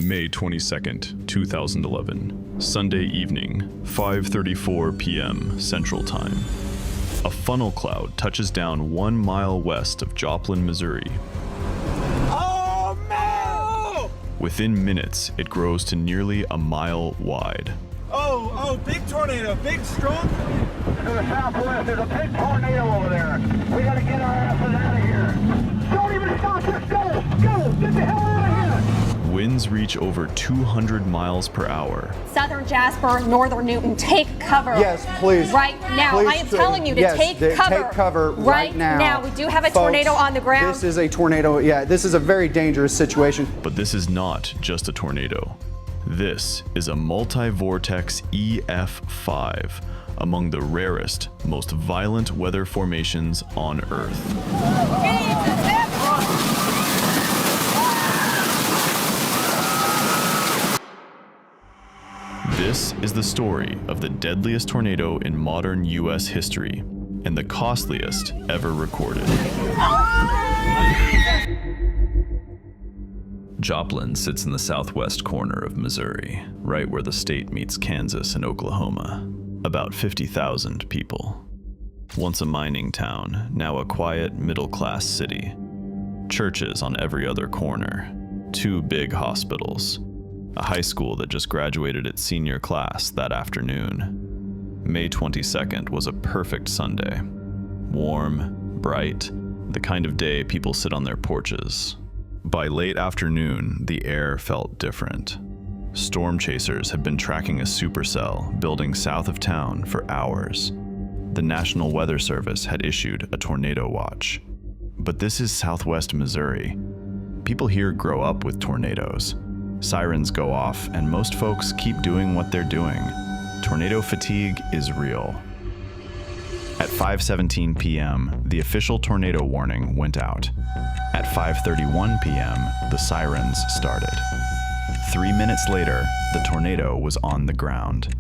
May 22nd, 2011, Sunday evening, 5:34 p.m. Central Time. A funnel cloud touches down 1 mile west of Joplin, Missouri. Oh, no! Within minutes, it grows to nearly a mile wide. Oh, big tornado, big, strong. To the southwest, there's a big tornado over there. We gotta get our asses out of here. Don't even stop, just go! Go! Get the hell out of here! Winds reach over 200 miles per hour. Southern Jasper, Northern Newton, take cover. Yes, please. Right now. Please, I am telling you to take cover. Take cover right now. We do have a Folks, tornado on the ground. This is a tornado. Yeah, this is a very dangerous situation. But this is not just a tornado. This is a multi-vortex EF5, among the rarest, most violent weather formations on Earth. This is the story of the deadliest tornado in modern U.S. history and the costliest ever recorded. Joplin sits in the southwest corner of Missouri, right where the state meets Kansas and Oklahoma. About 50,000 people. Once a mining town, now a quiet, middle-class city. Churches on every other corner. 2 big hospitals. A high school that just graduated its senior class that afternoon. May 22nd was a perfect Sunday. Warm, bright, the kind of day people sit on their porches. By late afternoon, the air felt different. Storm chasers had been tracking a supercell building south of town for hours. The National Weather Service had issued a tornado watch. But this is southwest Missouri. People here grow up with tornadoes. Sirens go off, and most folks keep doing what they're doing. Tornado fatigue is real. At 5:17 p.m., the official tornado warning went out. At 5:31 p.m., the sirens started. 3 minutes later, the tornado was on the ground.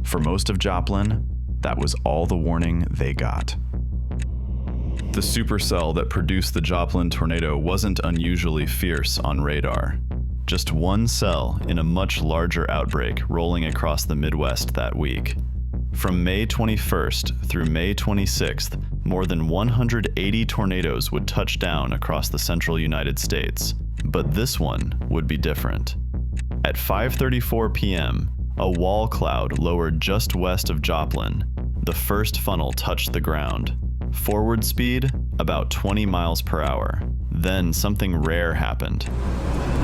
For most of Joplin, that was all the warning they got. The supercell that produced the Joplin tornado wasn't unusually fierce on radar. Just one cell in a much larger outbreak rolling across the Midwest that week. From May 21st through May 26th, more than 180 tornadoes would touch down across the central United States. But this one would be different. At 5:34 p.m., a wall cloud lowered just west of Joplin. The first funnel touched the ground. Forward speed, about 20 miles per hour. Then something rare happened.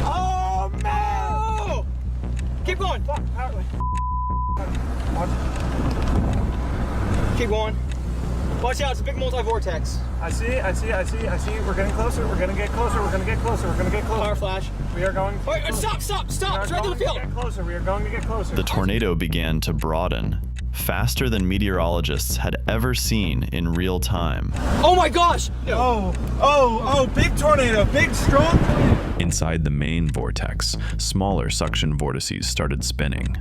Oh, no! Keep going. Keep going. Watch out, it's a big multi-vortex. I see. We're getting closer. We're gonna get closer. Power flash. We are going. All right, stop! It's right to the field. We are going to get closer. The tornado began to broaden, faster than meteorologists had ever seen in real time. Oh my gosh! Oh, big tornado, big, strong. Inside the main vortex, smaller suction vortices started spinning.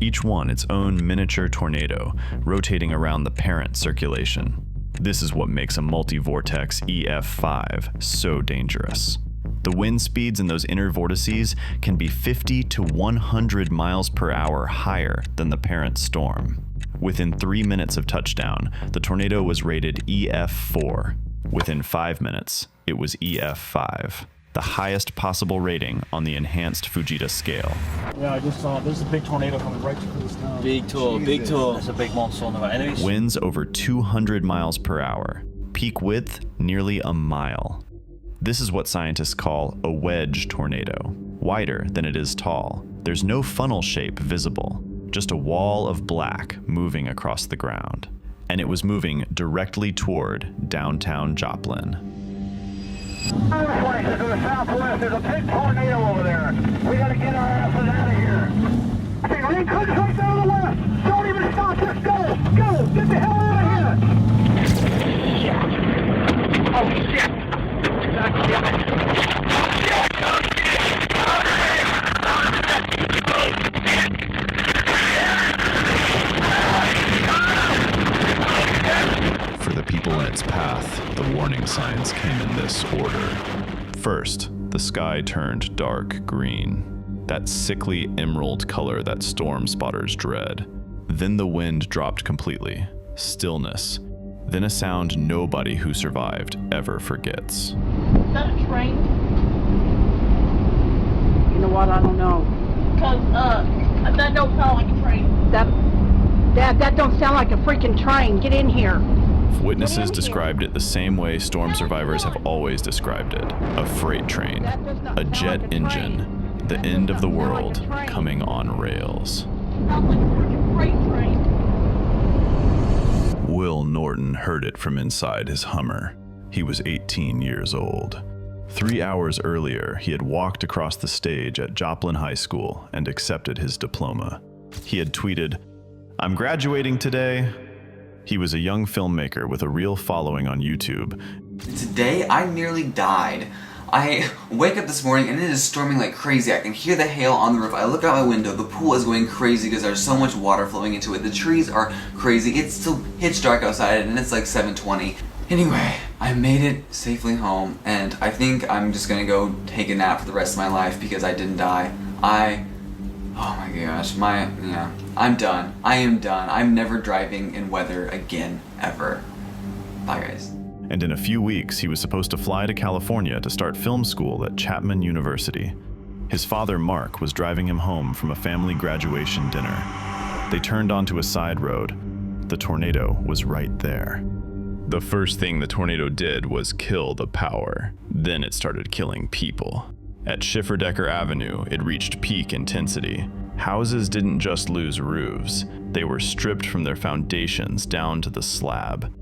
Each one its own miniature tornado, rotating around the parent circulation. This is what makes a multi-vortex EF5 so dangerous. The wind speeds in those inner vortices can be 50 to 100 miles per hour higher than the parent storm. Within 3 minutes of touchdown, the tornado was rated EF4. Within 5 minutes, it was EF5. The highest possible rating on the enhanced Fujita scale. Yeah, I just saw there's a big tornado coming right through this town. Big tool. There's a big monster on the way. Anyways. Winds over 200 miles per hour. Peak width, nearly a mile. This is what scientists call a wedge tornado. Wider than it is tall. There's no funnel shape visible. Just a wall of black moving across the ground. And it was moving directly toward downtown Joplin. To the southwest, there's a big tornado over there. We gotta get our asses out of here. Okay, rain comes right down the west. Don't even stop, just go! Go! Get the hell out of here! Oh shit! God damn it! For the people in its path, the warning signs came in this order. First, the sky turned dark green. that sickly emerald color that storm spotters dread. Then the wind dropped completely. Stillness. Then a sound nobody who survived ever forgets. Is that a train? You know what? I don't know. Cause that don't sound like a train. That don't sound like a freaking train. Get in here. Witnesses described it the same way storm survivors have always described it. A freight train. A jet engine. The end of the world coming on rails. Sounds like a freaking freight train. Will Norton heard it from inside his Hummer. He was 18 years old. 3 hours earlier, he had walked across the stage at Joplin High School and accepted his diploma. He had tweeted, "I'm graduating today." He was a young filmmaker with a real following on YouTube. Today, I nearly died. I wake up this morning and it is storming like crazy. I can hear the hail on the roof. I look out my window. The pool is going crazy because there's so much water flowing into it. The trees are crazy. It's still pitch dark outside and it's like 7:20. Anyway, I made it safely home and I think I'm just gonna go take a nap for the rest of my life because I didn't die. Oh my gosh, I'm done. I am done. I'm never driving in weather again, ever. Bye guys. And in a few weeks, he was supposed to fly to California to start film school at Chapman University. His father, Mark, was driving him home from a family graduation dinner. They turned onto a side road. The tornado was right there. The first thing the tornado did was kill the power. Then it started killing people. At Schifferdecker Avenue, it reached peak intensity. Houses didn't just lose roofs, they were stripped from their foundations down to the slab.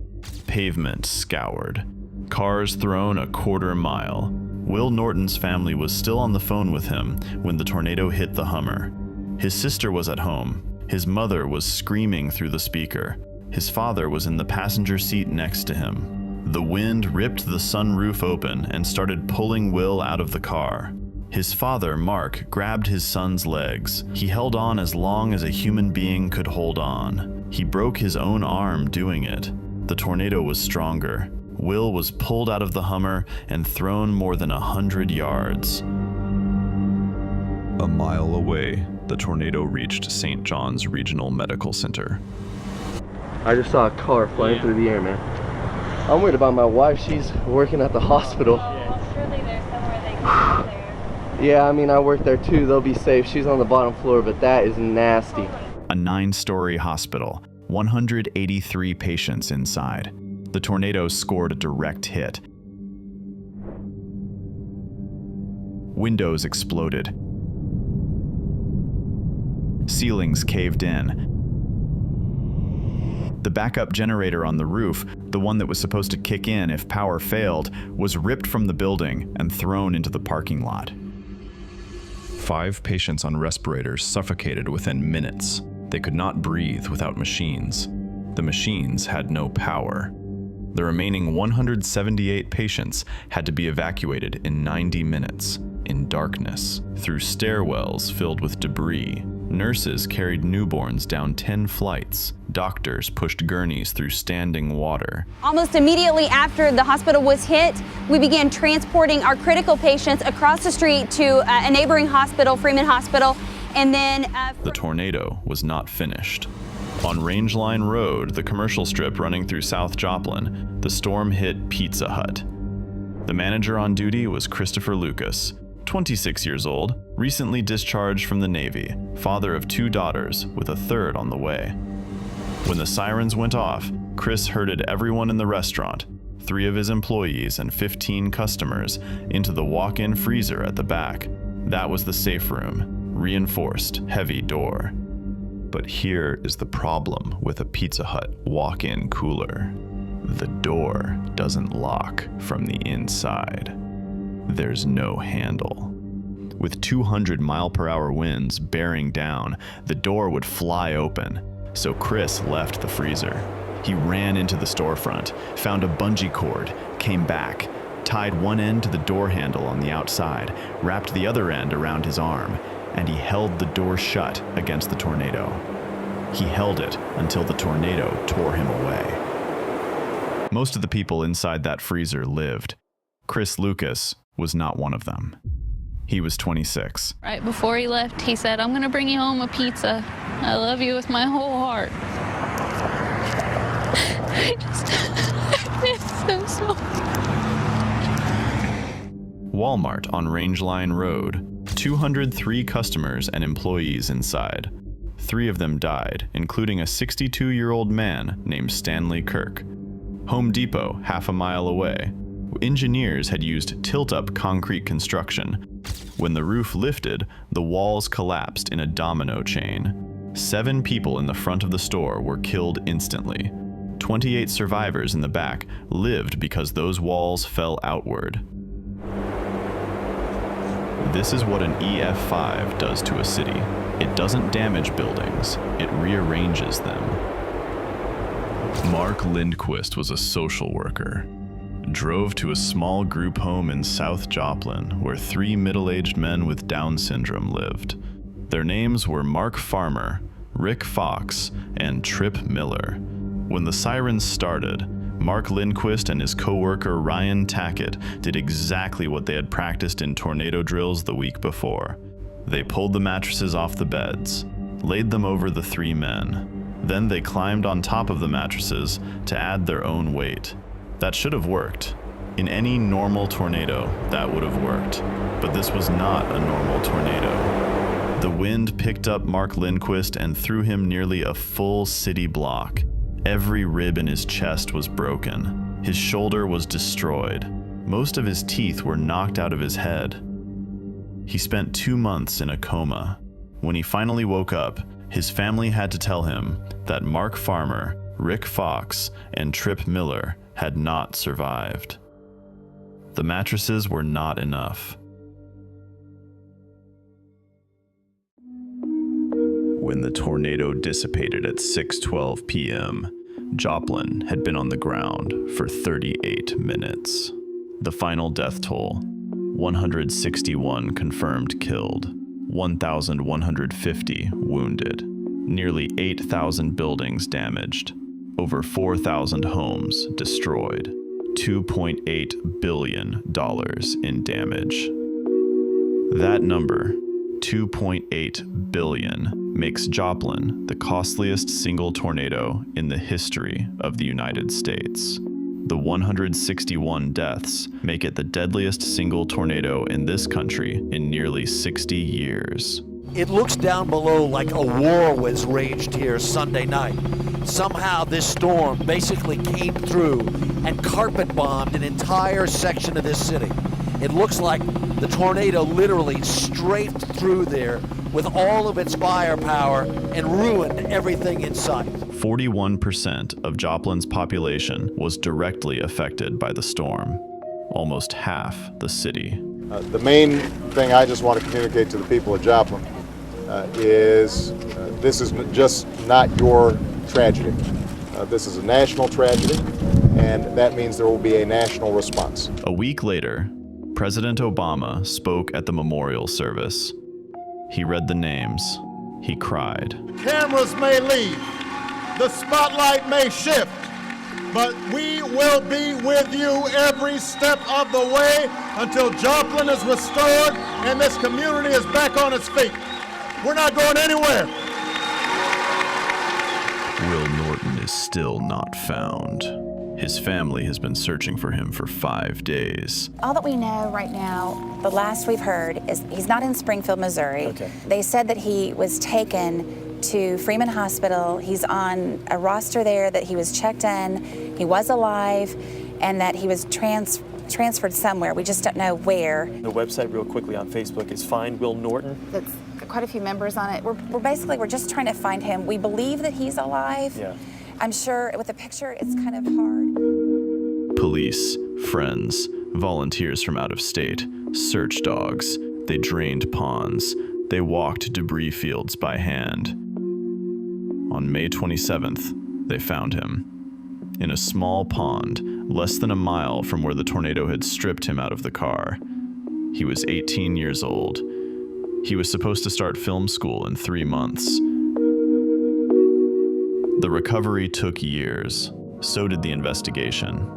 Pavement scoured. Cars thrown a quarter mile. Will Norton's family was still on the phone with him when the tornado hit the Hummer. His sister was at home. His mother was screaming through the speaker. His father was in the passenger seat next to him. The wind ripped the sunroof open and started pulling Will out of the car. His father, Mark, grabbed his son's legs. He held on as long as a human being could hold on. He broke his own arm doing it. The tornado was stronger. Will was pulled out of the Hummer and thrown more than 100 yards. A mile away, the tornado reached St. John's Regional Medical Center. I just saw a car flying through the air, man. I'm worried about my wife. She's working at the hospital. Well, surely there's somewhere they can go there. Yeah, I mean, I work there too. They'll be safe. She's on the bottom floor, but that is nasty. A 9-story hospital, 183 patients inside. The tornado scored a direct hit. Windows exploded. Ceilings caved in. The backup generator on the roof, the one that was supposed to kick in if power failed, was ripped from the building and thrown into the parking lot. 5 patients on respirators suffocated within minutes. They could not breathe without machines. The machines had no power. The remaining 178 patients had to be evacuated in 90 minutes, in darkness, through stairwells filled with debris. Nurses carried newborns down 10 flights. Doctors pushed gurneys through standing water. Almost immediately after the hospital was hit, we began transporting our critical patients across the street to a neighboring hospital, Freeman Hospital, and then... The tornado was not finished. On Rangeline Road, the commercial strip running through South Joplin, the storm hit Pizza Hut. The manager on duty was Christopher Lucas, 26 years old, recently discharged from the Navy, father of 2 daughters, with a third on the way. When the sirens went off, Chris herded everyone in the restaurant, 3 of his employees and 15 customers, into the walk-in freezer at the back. That was the safe room, reinforced, heavy door. But here is the problem with a Pizza Hut walk-in cooler. The door doesn't lock from the inside. There's no handle. With 200-mile-per-hour winds bearing down, the door would fly open. So Chris left the freezer. He ran into the storefront, found a bungee cord, came back, tied one end to the door handle on the outside, wrapped the other end around his arm, and he held the door shut against the tornado. He held it until the tornado tore him away. Most of the people inside that freezer lived. Chris Lucas was not one of them. He was 26. Right before he left, he said, "I'm gonna bring you home a pizza. I love you with my whole heart." It's so small. Walmart on Rangeline Road. 203 customers and employees inside. 3 of them died, including a 62-year-old man named Stanley Kirk. Home Depot, half a mile away. Engineers had used tilt-up concrete construction. When the roof lifted, the walls collapsed in a domino chain. 7 people in the front of the store were killed instantly. 28 survivors in the back lived because those walls fell outward. This is what an EF5 does to a city. It doesn't damage buildings, it rearranges them. Mark Lindquist was a social worker. Drove to a small group home in South Joplin where 3 middle-aged men with Down syndrome lived. Their names were Mark Farmer, Rick Fox, and Trip Miller. When the sirens started, Mark Lindquist and his co-worker Ryan Tackett did exactly what they had practiced in tornado drills the week before. They pulled the mattresses off the beds, laid them over the 3 men. Then they climbed on top of the mattresses to add their own weight. That should have worked. In any normal tornado, that would have worked. But this was not a normal tornado. The wind picked up Mark Lindquist and threw him nearly a full city block. Every rib in his chest was broken. His shoulder was destroyed. Most of his teeth were knocked out of his head. He spent 2 months in a coma. When he finally woke up, his family had to tell him that Mark Farmer, Rick Fox, and Trip Miller had not survived. The mattresses were not enough. When the tornado dissipated at 6:12 p.m., Joplin had been on the ground for 38 minutes. The final death toll, 161 confirmed killed, 1,150 wounded, nearly 8,000 buildings damaged, over 4,000 homes destroyed, $2.8 billion in damage. That number, 2.8 billion, makes Joplin the costliest single tornado in the history of the United States. The 161 deaths make it the deadliest single tornado in this country in nearly 60 years. It looks down below like a war was raged here Sunday night. Somehow this storm basically came through and carpet bombed an entire section of this city. It looks like the tornado literally strafed through there with all of its firepower and ruined everything in sight. 41% of Joplin's population was directly affected by the storm, almost half the city. The main thing I just want to communicate to the people of Joplin is this is just not your tragedy. This is a national tragedy, and that means there will be a national response. A week later, President Obama spoke at the memorial service. He read the names. He cried. Cameras may leave, the spotlight may shift, but we will be with you every step of the way until Joplin is restored and this community is back on its feet. We're not going anywhere. Will Norton is still not found. His family has been searching for him for 5 days. All that we know right now, the last we've heard, is he's not in Springfield, Missouri. Okay. They said that he was taken to Freeman Hospital. He's on a roster there, that he was checked in, he was alive, and that he was transferred somewhere. We just don't know where. The website, real quickly, on Facebook is Find Will Norton. That's got quite a few members on it. We're just trying to find him. We believe that he's alive. Yeah. I'm sure with the picture, it's kind of hard. Police, friends, volunteers from out of state, search dogs. They drained ponds. They walked debris fields by hand. On May 27th, they found him. In a small pond, less than a mile from where the tornado had stripped him out of the car. He was 18 years old. He was supposed to start film school in 3 months. The recovery took years. So did the investigation.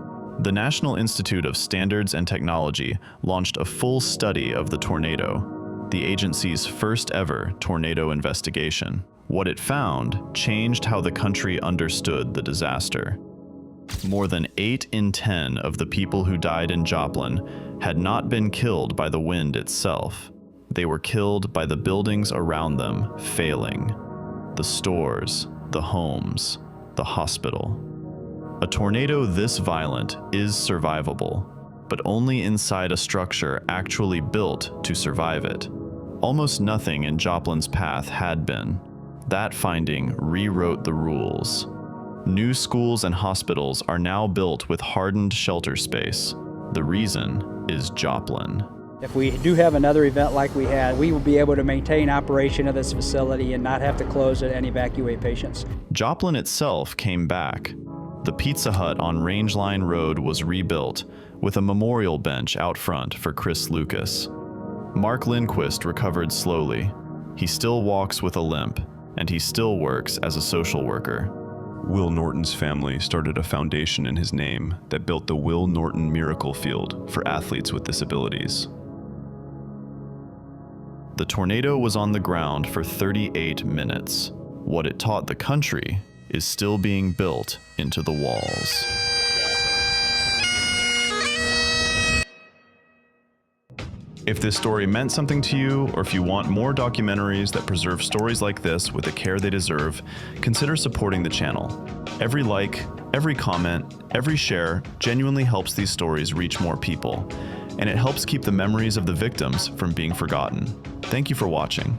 The National Institute of Standards and Technology launched a full study of the tornado, the agency's first ever tornado investigation. What it found changed how the country understood the disaster. More than 8 in 10 of the people who died in Joplin had not been killed by the wind itself. They were killed by the buildings around them failing. The stores, the homes, the hospital. A tornado this violent is survivable, but only inside a structure actually built to survive it. Almost nothing in Joplin's path had been. That finding rewrote the rules. New schools and hospitals are now built with hardened shelter space. The reason is Joplin. If we do have another event like we had, we will be able to maintain operation of this facility and not have to close it and evacuate patients. Joplin itself came back. The Pizza Hut on Rangeline Road was rebuilt with a memorial bench out front for Chris Lucas. Mark Lindquist recovered slowly. He still walks with a limp, and he still works as a social worker. Will Norton's family started a foundation in his name that built the Will Norton Miracle Field for athletes with disabilities. The tornado was on the ground for 38 minutes. What it taught the country is still being built into the walls. If this story meant something to you, or if you want more documentaries that preserve stories like this with the care they deserve, consider supporting the channel. Every like, every comment, every share genuinely helps these stories reach more people, and it helps keep the memories of the victims from being forgotten. Thank you for watching.